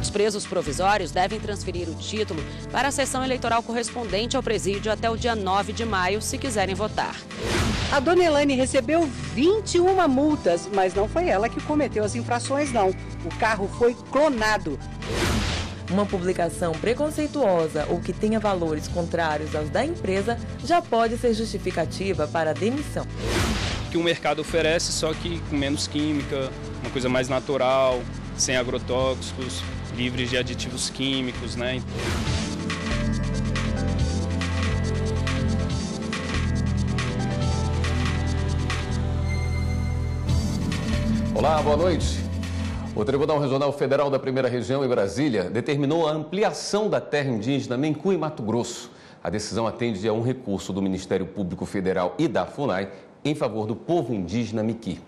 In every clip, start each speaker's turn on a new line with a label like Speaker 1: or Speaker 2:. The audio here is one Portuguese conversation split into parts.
Speaker 1: Os presos provisórios devem transferir o título para a sessão eleitoral correspondente ao presídio até o dia 9 de maio, se quiserem votar.
Speaker 2: A dona Elaine recebeu 21 multas, mas não foi ela que cometeu as infrações, não. O carro foi clonado.
Speaker 3: Uma publicação preconceituosa ou que tenha valores contrários aos da empresa já pode ser justificativa para a demissão.
Speaker 4: Que o mercado oferece, só que com menos química, uma coisa mais natural, sem agrotóxicos, livres de aditivos químicos, né?
Speaker 5: Olá, boa noite. O Tribunal Regional Federal da Primeira Região em Brasília determinou a ampliação da terra indígena Mencu em Mato Grosso. A decisão atende a um recurso do Ministério Público Federal e da FUNAI em favor do povo indígena Miqui.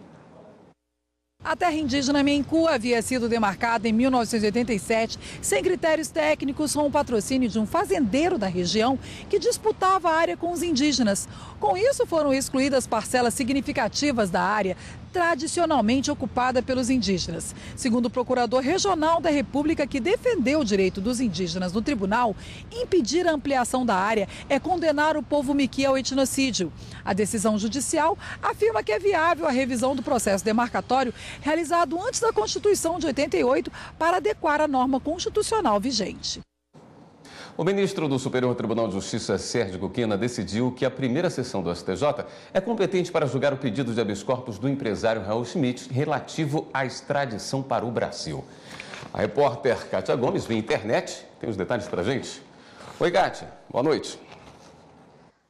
Speaker 6: A terra indígena Mencu havia sido demarcada em 1987 sem critérios técnicos, com o patrocínio de um fazendeiro da região que disputava a área com os indígenas. Com isso, foram excluídas parcelas significativas da área tradicionalmente ocupada pelos indígenas. Segundo o procurador regional da República, que defendeu o direito dos indígenas no tribunal, impedir a ampliação da área é condenar o povo miqui ao etnocídio. A decisão judicial afirma que é viável a revisão do processo demarcatório realizado antes da Constituição de 88 para adequar a norma constitucional vigente.
Speaker 5: O ministro do Superior Tribunal de Justiça, Sérgio Cuquina, decidiu que a primeira sessão do STJ é competente para julgar o pedido de habeas corpus do empresário Raul Schmidt relativo à extradição para o Brasil. A repórter Kátia Gomes, via internet, tem os detalhes para a gente. Oi, Kátia, boa noite.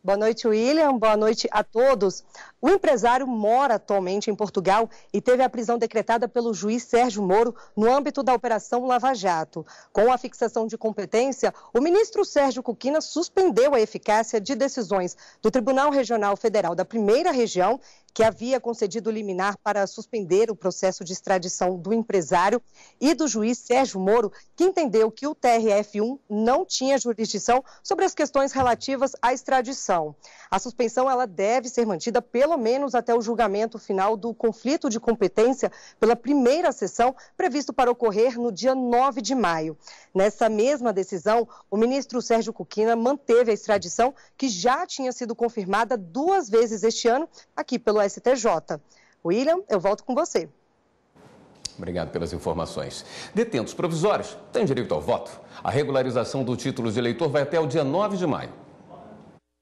Speaker 7: Boa noite, William. Boa noite a todos. O empresário mora atualmente em Portugal e teve a prisão decretada pelo juiz Sérgio Moro no âmbito da Operação Lava Jato. Com a fixação de competência, o ministro Sérgio Cuquina suspendeu a eficácia de decisões do Tribunal Regional Federal da Primeira Região, que havia concedido liminar para suspender o processo de extradição do empresário, e do juiz Sérgio Moro, que entendeu que o TRF1 não tinha jurisdição sobre as questões relativas à extradição. A suspensão ela deve ser mantida pelo menos até o julgamento final do conflito de competência pela primeira sessão, previsto para ocorrer no dia 9 de maio. Nessa mesma decisão, o ministro Sérgio Cuquina manteve a extradição, que já tinha sido confirmada 2 vezes este ano, aqui pelo STJ. William, eu volto com você.
Speaker 5: Obrigado pelas informações. Detentos provisórios têm direito ao voto. A regularização do título de eleitor vai até o dia 9 de maio.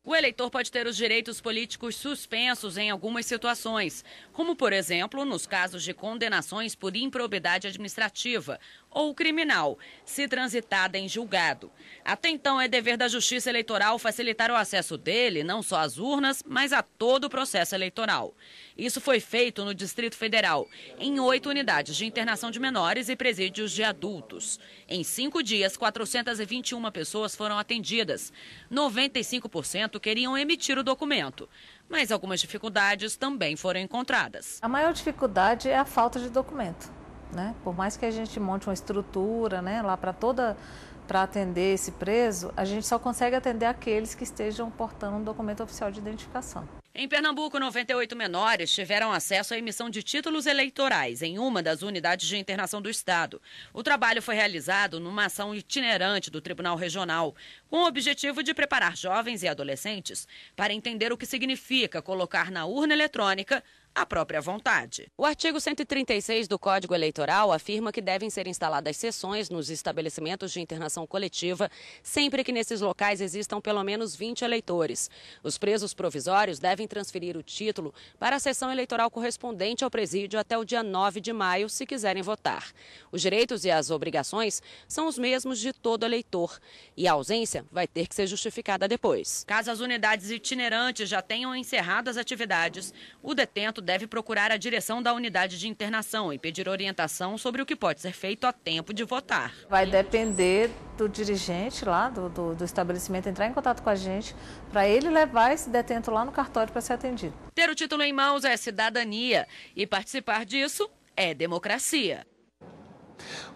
Speaker 1: O eleitor pode ter os direitos políticos suspensos em algumas situações, como, por exemplo, nos casos de condenações por improbidade administrativa ou criminal, se transitada em julgado. Até então, é dever da Justiça Eleitoral facilitar o acesso dele, não só às urnas, mas a todo o processo eleitoral. Isso foi feito no Distrito Federal, em 8 unidades de internação de menores e presídios de adultos. Em 5 dias, 421 pessoas foram atendidas. 95% queriam emitir o documento, mas algumas dificuldades também foram encontradas.
Speaker 8: A maior dificuldade é a falta de documento, né? Por mais que a gente monte uma estrutura, né, lá para atender esse preso, a gente só consegue atender aqueles que estejam portando um documento oficial de identificação.
Speaker 1: Em Pernambuco, 98 menores tiveram acesso à emissão de títulos eleitorais em uma das unidades de internação do estado. O trabalho foi realizado numa ação itinerante do Tribunal Regional, com o objetivo de preparar jovens e adolescentes para entender o que significa colocar na urna eletrônica a própria vontade. O artigo 136 do Código Eleitoral afirma que devem ser instaladas sessões nos estabelecimentos de internação coletiva, sempre que nesses locais existam pelo menos 20 eleitores. Os presos provisórios devem transferir o título para a sessão eleitoral correspondente ao presídio até o dia 9 de maio, se quiserem votar. Os direitos e as obrigações são os mesmos de todo eleitor, e a ausência vai ter que ser justificada depois. Caso as unidades itinerantes já tenham encerrado as atividades, o detento deve procurar a direção da unidade de internação e pedir orientação sobre o que pode ser feito a tempo de votar.
Speaker 8: Vai depender do dirigente lá do estabelecimento entrar em contato com a gente para ele levar esse detento lá no cartório para ser atendido.
Speaker 1: Ter o título em mãos é cidadania e participar disso é democracia.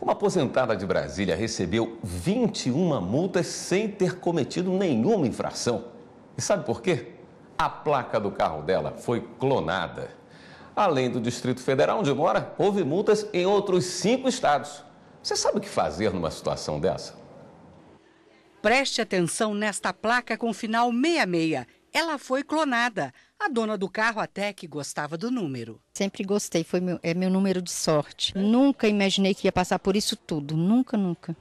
Speaker 5: Uma aposentada de Brasília recebeu 21 multas sem ter cometido nenhuma infração. E sabe por quê? A placa do carro dela foi clonada. Além do Distrito Federal, onde mora, houve multas em outros 5 estados. Você sabe o que fazer numa situação dessa?
Speaker 2: Preste atenção nesta placa com final 66. Ela foi clonada. A dona do carro até que gostava do número.
Speaker 9: Sempre gostei, é meu número de sorte. Nunca imaginei que ia passar por isso tudo, nunca.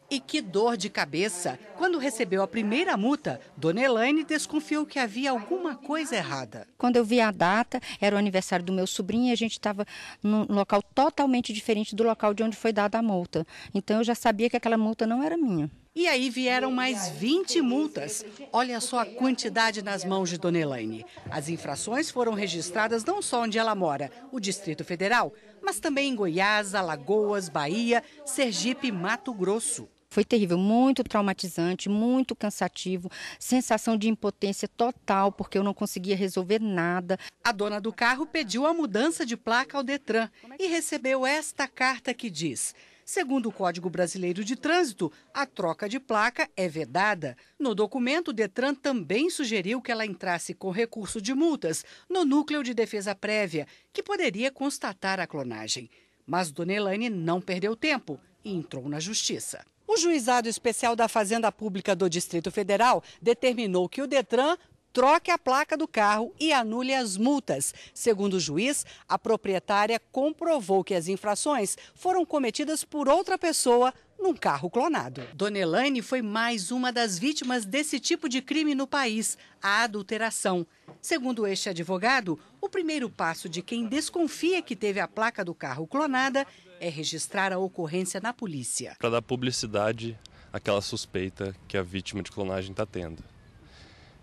Speaker 2: E que dor de cabeça! Quando recebeu a primeira multa, Dona Elaine desconfiou que havia alguma coisa errada.
Speaker 9: Quando eu vi a data, era o aniversário do meu sobrinho e a gente estava num local totalmente diferente do local de onde foi dada a multa. Então eu já sabia que aquela multa não era minha.
Speaker 2: E aí vieram mais 20 multas. Olha só a quantidade nas mãos de Dona Elaine. As infrações foram registradas não só onde ela mora, o Distrito Federal, mas também em Goiás, Alagoas, Bahia, Sergipe e Mato Grosso.
Speaker 9: Foi terrível, muito traumatizante, muito cansativo, sensação de impotência total, porque eu não conseguia resolver nada.
Speaker 2: A dona do carro pediu a mudança de placa ao Detran e recebeu esta carta que diz: segundo o Código Brasileiro de Trânsito, a troca de placa é vedada. No documento, o Detran também sugeriu que ela entrasse com recurso de multas no Núcleo de Defesa Prévia, que poderia constatar a clonagem. Mas Dona Elaine não perdeu tempo e entrou na Justiça. O Juizado Especial da Fazenda Pública do Distrito Federal determinou que o Detran troque a placa do carro e anule as multas. Segundo o juiz, a proprietária comprovou que as infrações foram cometidas por outra pessoa num carro clonado. Dona Elaine foi mais uma das vítimas desse tipo de crime no país, a adulteração. Segundo este advogado, o primeiro passo de quem desconfia que teve a placa do carro clonada é registrar a ocorrência na polícia.
Speaker 10: Para dar publicidade àquela suspeita que a vítima de clonagem está tendo.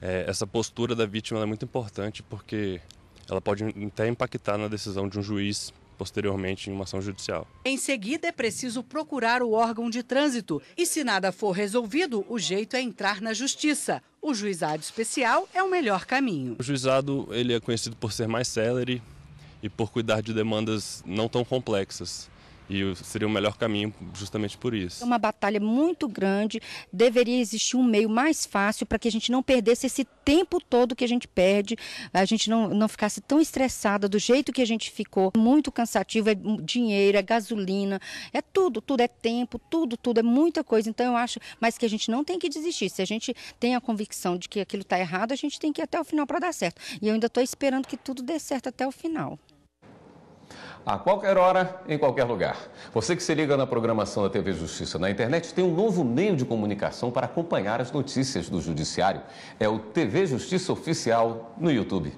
Speaker 10: Essa postura da vítima é muito importante porque ela pode até impactar na decisão de um juiz posteriormente em uma ação judicial.
Speaker 2: Em seguida, é preciso procurar o órgão de trânsito e, se nada for resolvido, o jeito é entrar na justiça. O juizado especial é o melhor caminho.
Speaker 10: O juizado ele é conhecido por ser mais célere e por cuidar de demandas não tão complexas. E seria o melhor caminho justamente por isso.
Speaker 9: É uma batalha muito grande, deveria existir um meio mais fácil para que a gente não perdesse esse tempo todo que a gente perde, a gente não ficasse tão estressada do jeito que a gente ficou. Muito cansativo, é dinheiro, é gasolina, é tudo é tempo, tudo é muita coisa. Então eu acho, mas que a gente não tem que desistir. Se a gente tem a convicção de que aquilo está errado, a gente tem que ir até o final para dar certo. E eu ainda estou esperando que tudo dê certo até o final.
Speaker 5: A qualquer hora, em qualquer lugar. Você que se liga na programação da TV Justiça na internet tem um novo meio de comunicação para acompanhar as notícias do Judiciário. É o TV Justiça Oficial no YouTube.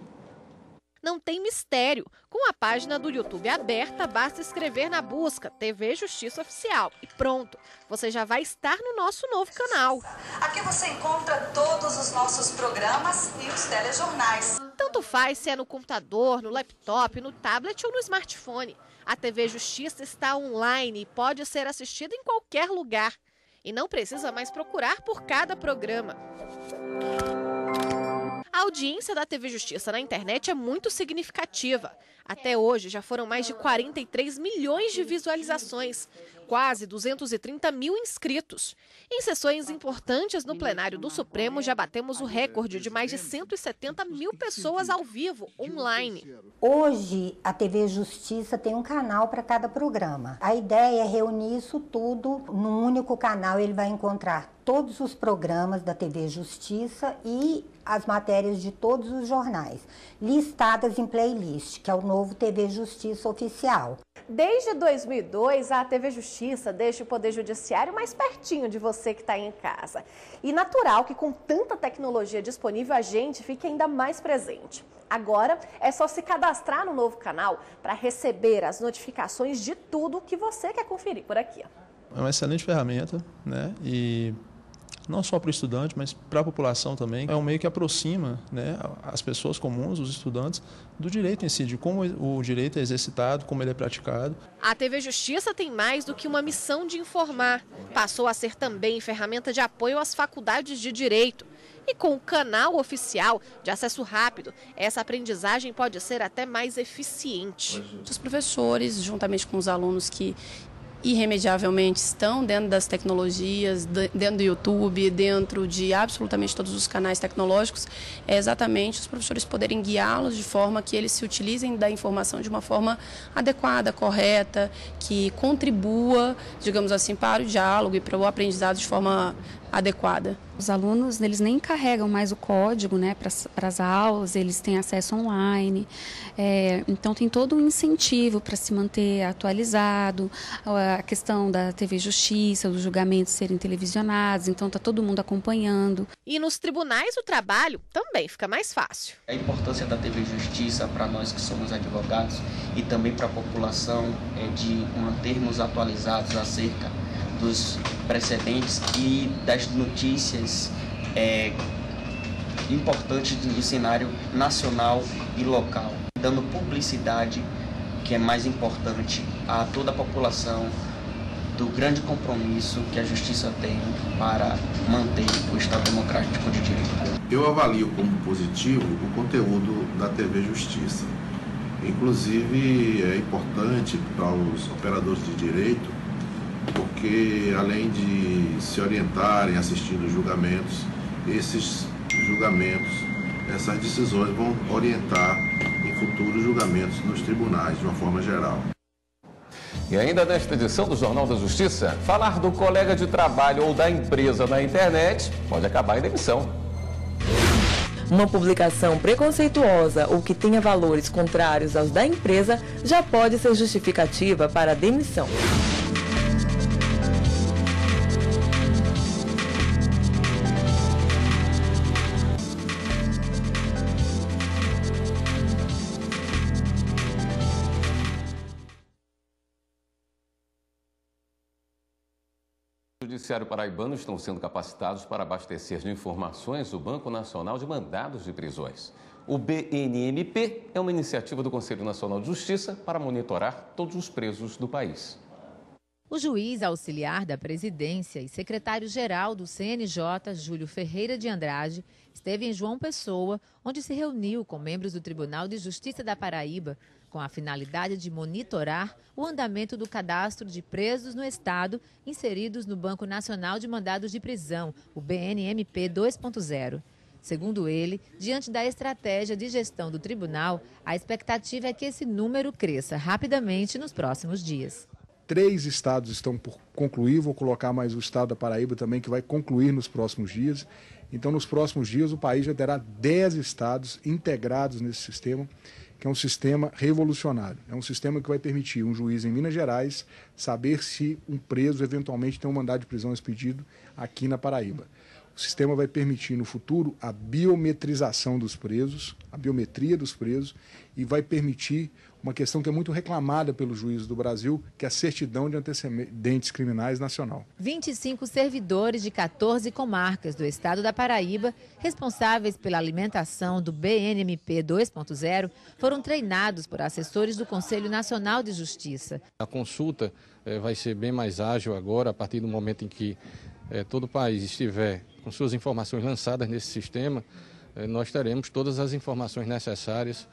Speaker 11: Não tem mistério. Com a página do YouTube aberta, basta escrever na busca TV Justiça Oficial e pronto, você já vai estar no nosso novo canal.
Speaker 12: Aqui você encontra todos os nossos programas e os telejornais.
Speaker 11: Tanto faz se é no computador, no laptop, no tablet ou no smartphone. A TV Justiça está online e pode ser assistida em qualquer lugar. E não precisa mais procurar por cada programa. A audiência da TV Justiça na internet é muito significativa. Até hoje já foram mais de 43 milhões de visualizações, quase 230 mil inscritos. Em sessões importantes no plenário do Supremo já batemos o recorde de mais de 170 mil pessoas ao vivo, online.
Speaker 13: Hoje a TV Justiça tem um canal para cada programa. A ideia é reunir isso tudo num único canal. Ele vai encontrar todos os programas da TV Justiça e as matérias de todos os jornais, listadas em playlist, que é o novo TV Justiça Oficial.
Speaker 14: Desde 2002, a TV Justiça deixa o Poder Judiciário mais pertinho de você que está aí em casa. E natural que com tanta tecnologia disponível a gente fique ainda mais presente. Agora é só se cadastrar no novo canal para receber as notificações de tudo que você quer conferir por aqui.
Speaker 15: É uma excelente ferramenta, né? E não só para o estudante, mas para a população também. É um meio que aproxima, né, as pessoas comuns, os estudantes, do direito em si, de como o direito é exercitado, como ele é praticado.
Speaker 11: A TV Justiça tem mais do que uma missão de informar. Passou a ser também ferramenta de apoio às faculdades de direito. E com o canal oficial de acesso rápido, essa aprendizagem pode ser até mais eficiente.
Speaker 16: Os professores, juntamente com os alunos que irremediavelmente estão dentro das tecnologias, dentro do YouTube, dentro de absolutamente todos os canais tecnológicos, é exatamente os professores poderem guiá-los de forma que eles se utilizem da informação de uma forma adequada, correta, que contribua, digamos assim, para o diálogo e para o aprendizado de forma adequada.
Speaker 17: Os alunos, eles nem carregam mais o código, né, para as aulas, eles têm acesso online, então tem todo um incentivo para se manter atualizado, a questão da TV Justiça, dos julgamentos serem televisionados, então está todo mundo acompanhando.
Speaker 11: E nos tribunais o trabalho também fica mais fácil.
Speaker 18: A importância da TV Justiça para nós que somos advogados e também para a população é de mantermos atualizados acerca dos precedentes e das notícias importantes do cenário nacional e local, dando publicidade, que é mais importante, a toda a população do grande compromisso que a Justiça tem para manter o Estado Democrático de Direito.
Speaker 19: Eu avalio como positivo o conteúdo da TV Justiça. Inclusive, é importante para os operadores de direito, porque além de se orientarem assistindo julgamentos, esses julgamentos, essas decisões vão orientar em futuros julgamentos nos tribunais, de uma forma geral.
Speaker 5: E ainda nesta edição do Jornal da Justiça, falar do colega de trabalho ou da empresa na internet pode acabar em demissão.
Speaker 3: Uma publicação preconceituosa ou que tenha valores contrários aos da empresa já pode ser justificativa para a demissão.
Speaker 5: O Judiciário paraibano estão sendo capacitados para abastecer de informações o Banco Nacional de Mandados de Prisões. O BNMP é uma iniciativa do Conselho Nacional de Justiça para monitorar todos os presos do país.
Speaker 20: O juiz auxiliar da presidência e secretário-geral do CNJ, Júlio Ferreira de Andrade, esteve em João Pessoa, onde se reuniu com membros do Tribunal de Justiça da Paraíba, com a finalidade de monitorar o andamento do cadastro de presos no Estado inseridos no Banco Nacional de Mandados de Prisão, o BNMP 2.0. Segundo ele, diante da estratégia de gestão do tribunal, a expectativa é que esse número cresça rapidamente nos próximos dias.
Speaker 21: 3 estados estão por concluir, vou colocar mais o estado da Paraíba também, que vai concluir nos próximos dias. Então, nos próximos dias, o país já terá 10 estados integrados nesse sistema, que é um sistema revolucionário. É um sistema que vai permitir um juiz em Minas Gerais saber se um preso eventualmente tem um mandado de prisão expedido aqui na Paraíba. O sistema vai permitir no futuro a biometrização dos presos, a biometria dos presos, e vai permitir uma questão que é muito reclamada pelos juízes do Brasil, que é a certidão de antecedentes criminais nacional.
Speaker 20: 25 servidores de 14 comarcas do estado da Paraíba, responsáveis pela alimentação do BNMP 2.0, foram treinados por assessores do Conselho Nacional de Justiça.
Speaker 22: A consulta vai ser bem mais ágil agora, a partir do momento em que todo o país estiver com suas informações lançadas nesse sistema, nós teremos todas as informações necessárias,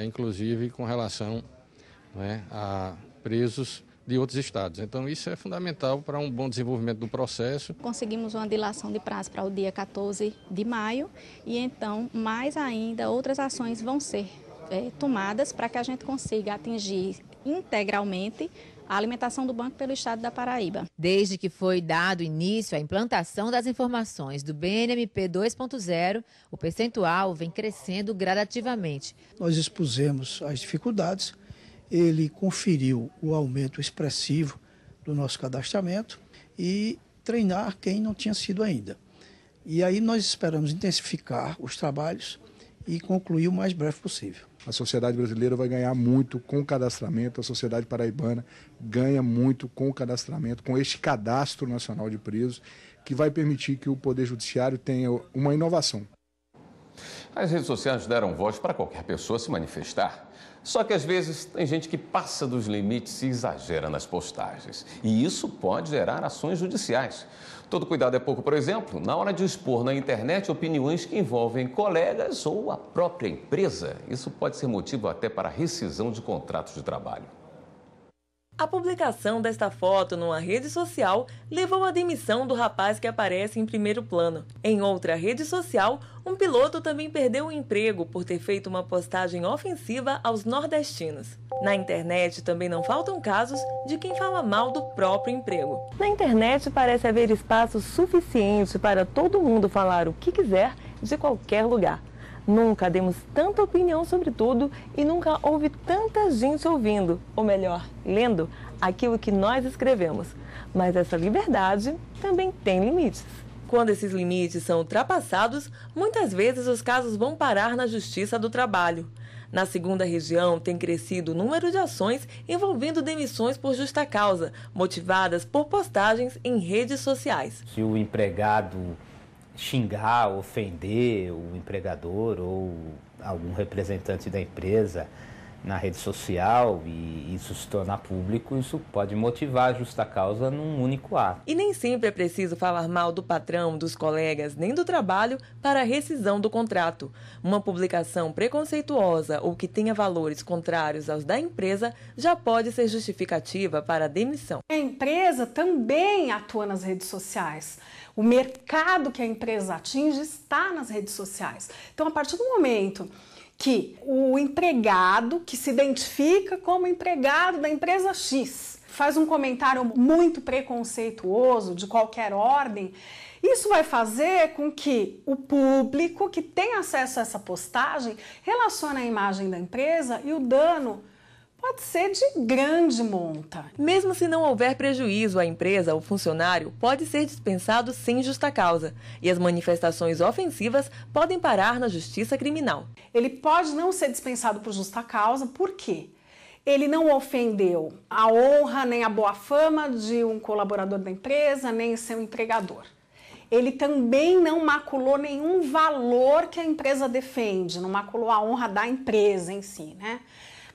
Speaker 22: inclusive com relação a presos de outros estados. Então isso é fundamental para um bom desenvolvimento do processo.
Speaker 23: Conseguimos uma dilação de prazo para o dia 14 de maio e então mais ainda outras ações vão ser tomadas para que a gente consiga atingir integralmente a alimentação do banco pelo estado da Paraíba.
Speaker 20: Desde que foi dado início à implantação das informações do BNMP 2.0, o percentual vem crescendo gradativamente.
Speaker 24: Nós expusemos as dificuldades, ele conferiu o aumento expressivo do nosso cadastramento e treinar quem não tinha sido ainda. E aí nós esperamos intensificar os trabalhos e concluir o mais breve possível.
Speaker 21: A sociedade brasileira vai ganhar muito com o cadastramento, a sociedade paraibana ganha muito com o cadastramento, com este cadastro nacional de presos, que vai permitir que o Poder Judiciário tenha uma inovação.
Speaker 5: As redes sociais deram voz para qualquer pessoa se manifestar. Só que às vezes tem gente que passa dos limites e exagera nas postagens. E isso pode gerar ações judiciais. Todo cuidado é pouco, por exemplo, na hora de expor na internet opiniões que envolvem colegas ou a própria empresa. Isso pode ser motivo até para rescisão de contratos de trabalho.
Speaker 3: A publicação desta foto numa rede social levou à demissão do rapaz que aparece em primeiro plano. Em outra rede social, um piloto também perdeu o emprego por ter feito uma postagem ofensiva aos nordestinos. Na internet também não faltam casos de quem fala mal do próprio emprego. Na internet parece haver espaço suficiente para todo mundo falar o que quiser de qualquer lugar. Nunca demos tanta opinião sobre tudo e nunca houve tanta gente ouvindo, ou melhor, lendo, aquilo que nós escrevemos. Mas essa liberdade também tem limites. Quando esses limites são ultrapassados, muitas vezes os casos vão parar na Justiça do Trabalho. Na segunda região, tem crescido o número de ações envolvendo demissões por justa causa, motivadas por postagens em redes sociais.
Speaker 4: Se o empregado xingar, ofender o empregador ou algum representante da empresa na rede social e isso se tornar público, isso pode motivar a justa causa num único ato.
Speaker 3: E nem sempre é preciso falar mal do patrão, dos colegas, nem do trabalho para a rescisão do contrato. Uma publicação preconceituosa ou que tenha valores contrários aos da empresa já pode ser justificativa para a demissão.
Speaker 6: A empresa também atua nas redes sociais. O mercado que a empresa atinge está nas redes sociais. Então, a partir do momento que o empregado, que se identifica como empregado da empresa X, faz um comentário muito preconceituoso, de qualquer ordem, isso vai fazer com que o público que tem acesso a essa postagem relacione a imagem da empresa e o dano pode ser de grande monta.
Speaker 3: Mesmo se não houver prejuízo à empresa ou funcionário, pode ser dispensado sem justa causa. E as manifestações ofensivas podem parar na justiça criminal.
Speaker 6: Ele pode não ser dispensado por justa causa, por quê? Ele não ofendeu a honra nem a boa fama de um colaborador da empresa, nem seu empregador. Ele também não maculou nenhum valor que a empresa defende, não maculou a honra da empresa em si, né?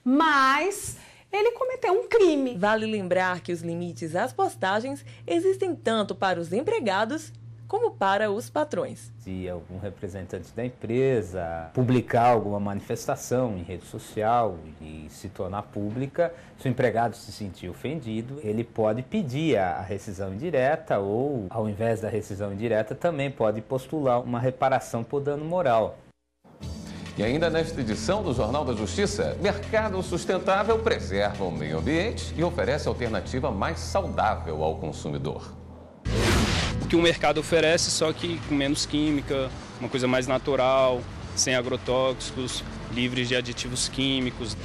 Speaker 6: Mas ele cometeu um crime.
Speaker 3: Vale lembrar que os limites às postagens existem tanto para os empregados como para os patrões.
Speaker 4: Se algum representante da empresa publicar alguma manifestação em rede social e se tornar pública, se o empregado se sentir ofendido, ele pode pedir a rescisão indireta ou, ao invés da rescisão indireta, também pode postular uma reparação por dano moral.
Speaker 5: E ainda nesta edição do Jornal da Justiça, mercado sustentável preserva o meio ambiente e oferece alternativa mais saudável ao consumidor.
Speaker 7: O que o mercado oferece, só que com menos química, uma coisa mais natural, sem agrotóxicos, livres de aditivos químicos.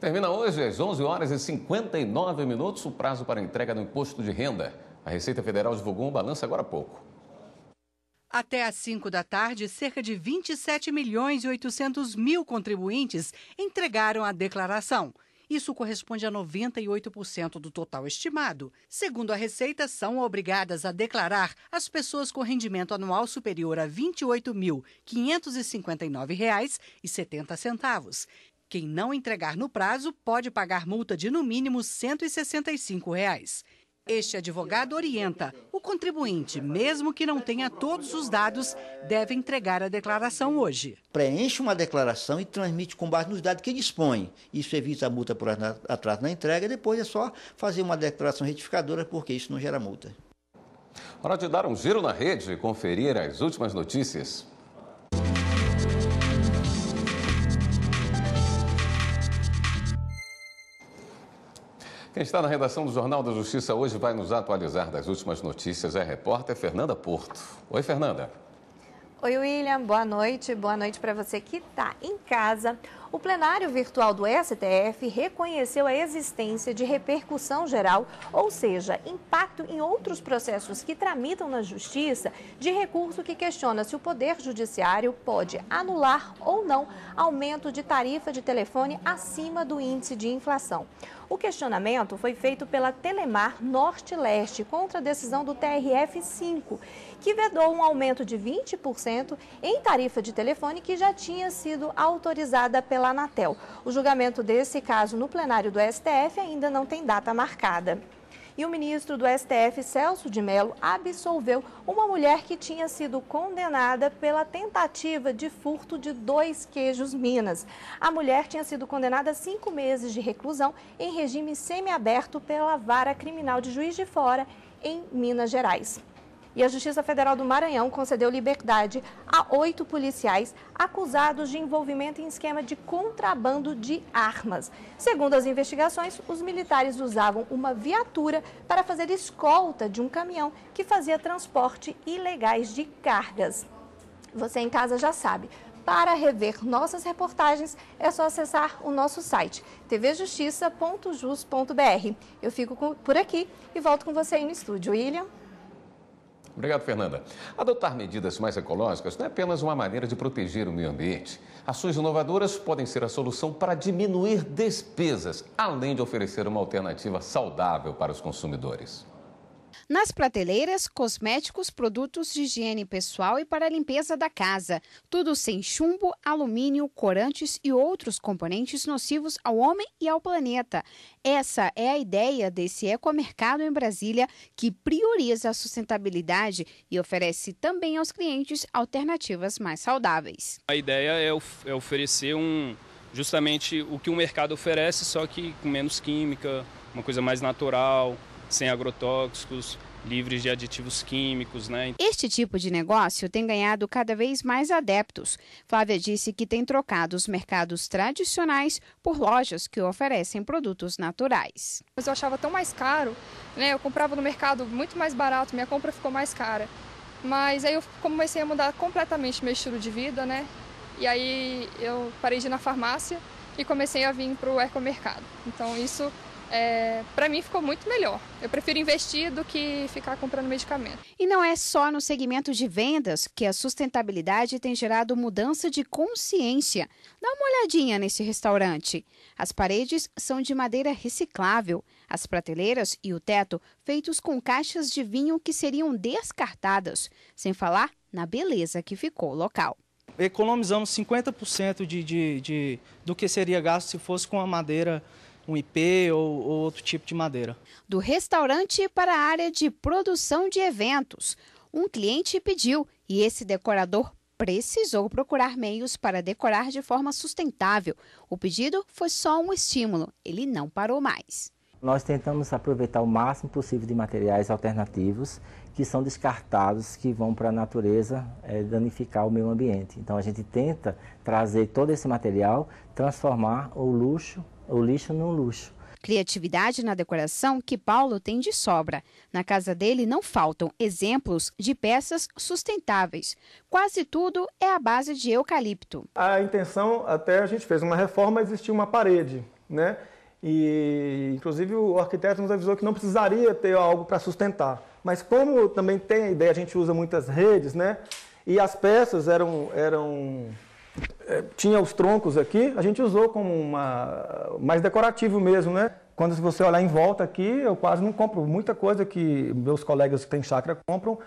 Speaker 5: Termina hoje às 11h59 o prazo para entrega do imposto de renda. A Receita Federal divulgou um balanço agora há pouco.
Speaker 2: Até às 5 da tarde, cerca de 27.800.000 contribuintes entregaram a declaração. Isso corresponde a 98% do total estimado. Segundo a Receita, são obrigadas a declarar as pessoas com rendimento anual superior a R$ 28.559,70. Quem não entregar no prazo pode pagar multa de no mínimo R$ 165. Este advogado orienta: o contribuinte, mesmo que não tenha todos os dados, deve entregar a declaração hoje.
Speaker 8: Preenche uma declaração e transmite com base nos dados que dispõe. Isso evita a multa por atraso na entrega e depois é só fazer uma declaração retificadora, porque isso não gera multa.
Speaker 5: Hora de dar um giro na rede e conferir as últimas notícias. Quem está na redação do Jornal da Justiça hoje vai nos atualizar das últimas notícias é a repórter Fernanda Porto. Oi, Fernanda.
Speaker 25: Oi, William. Boa noite. Boa noite para você que está em casa. O plenário virtual do STF reconheceu a existência de repercussão geral, ou seja, impacto em outros processos que tramitam na Justiça, de recurso que questiona se o Poder Judiciário pode anular ou não aumento de tarifa de telefone acima do índice de inflação. O questionamento foi feito pela Telemar Norte-Leste contra a decisão do TRF5, que vedou um aumento de 20% em tarifa de telefone que já tinha sido autorizada pela Anatel. O julgamento desse caso no plenário do STF ainda não tem data marcada. E o ministro do STF, Celso de Mello, absolveu uma mulher que tinha sido condenada pela tentativa de furto de 2 queijos Minas. A mulher tinha sido condenada a 5 meses de reclusão em regime semiaberto pela Vara Criminal de Juiz de Fora, em Minas Gerais. E a Justiça Federal do Maranhão concedeu liberdade a 8 policiais acusados de envolvimento em esquema de contrabando de armas. Segundo as investigações, os militares usavam uma viatura para fazer escolta de um caminhão que fazia transporte ilegais de cargas. Você em casa já sabe. Para rever nossas reportagens, é só acessar o nosso site, tvjustiça.jus.br. Eu fico por aqui e volto com você aí no estúdio. William?
Speaker 5: Obrigado, Fernanda. Adotar medidas mais ecológicas não é apenas uma maneira de proteger o meio ambiente. Ações inovadoras podem ser a solução para diminuir despesas, além de oferecer uma alternativa saudável para os consumidores.
Speaker 1: Nas prateleiras, cosméticos, produtos de higiene pessoal e para a limpeza da casa. Tudo sem chumbo, alumínio, corantes e outros componentes nocivos ao homem e ao planeta. Essa é a ideia desse ecomercado em Brasília, que prioriza a sustentabilidade e oferece também aos clientes alternativas mais saudáveis.
Speaker 7: A ideia é oferecer justamente o que o mercado oferece, só que com menos química, uma coisa mais natural, sem agrotóxicos, livres de aditivos químicos, né?
Speaker 1: Este tipo de negócio tem ganhado cada vez mais adeptos. Flávia disse que tem trocado os mercados tradicionais por lojas que oferecem produtos naturais.
Speaker 9: Mas eu achava tão mais caro, né? Eu comprava no mercado muito mais barato, minha compra ficou mais cara. Mas aí eu comecei a mudar completamente meu estilo de vida, né? E aí eu parei de ir na farmácia e comecei a vir para o ecomercado. Então isso para mim ficou muito melhor. Eu prefiro investir do que ficar comprando medicamento.
Speaker 1: E não é só no segmento de vendas que a sustentabilidade tem gerado mudança de consciência. Dá uma olhadinha nesse restaurante. As paredes são de madeira reciclável. As prateleiras e o teto feitos com caixas de vinho que seriam descartadas. Sem falar na beleza que ficou o local.
Speaker 10: Economizamos 50% do que seria gasto se fosse com a madeira, um IP ou outro tipo de madeira.
Speaker 1: Do restaurante para a área de produção de eventos. Um cliente pediu e esse decorador precisou procurar meios para decorar de forma sustentável. O pedido foi só um estímulo, ele não parou mais.
Speaker 12: Nós tentamos aproveitar o máximo possível de materiais alternativos que são descartados, que vão para a natureza danificar o meio ambiente. Então a gente tenta trazer todo esse material, transformar o lixo no luxo.
Speaker 1: Criatividade na decoração que Paulo tem de sobra. Na casa dele não faltam exemplos de peças sustentáveis. Quase tudo é à base de eucalipto.
Speaker 13: A intenção, até a gente fez uma reforma, existia uma parede, né? E inclusive o arquiteto nos avisou que não precisaria ter algo para sustentar. Mas como também tem a ideia, a gente usa muitas redes, né? E as peças tinha os troncos aqui, a gente usou como mais decorativo mesmo, né? Quando você olhar em volta aqui, eu quase não compro muita coisa que meus colegas que têm chácara compram.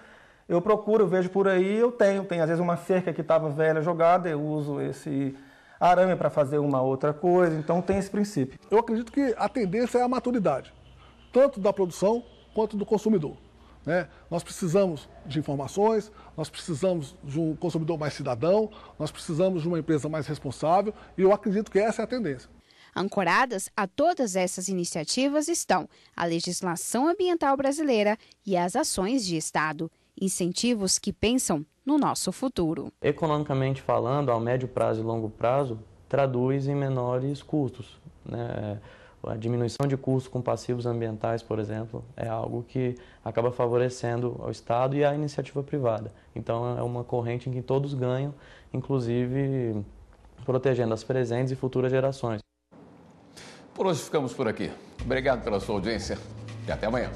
Speaker 13: Eu procuro, eu vejo por aí, eu tenho às vezes uma cerca que estava velha jogada, eu uso esse arame para fazer uma outra coisa, então tem esse princípio.
Speaker 21: Eu acredito que a tendência é a maturidade, tanto da produção quanto do consumidor. Né? Nós precisamos de informações, nós precisamos de um consumidor mais cidadão, nós precisamos de uma empresa mais responsável e eu acredito que essa é a tendência.
Speaker 1: Ancoradas a todas essas iniciativas estão a legislação ambiental brasileira e as ações de Estado, incentivos que pensam no nosso futuro.
Speaker 26: Economicamente falando, ao médio prazo e longo prazo, traduz em menores custos, né? A diminuição de custos com passivos ambientais, por exemplo, é algo que acaba favorecendo ao Estado e à iniciativa privada. Então, é uma corrente em que todos ganham, inclusive protegendo as presentes e futuras gerações.
Speaker 5: Por hoje ficamos por aqui. Obrigado pela sua audiência e até amanhã.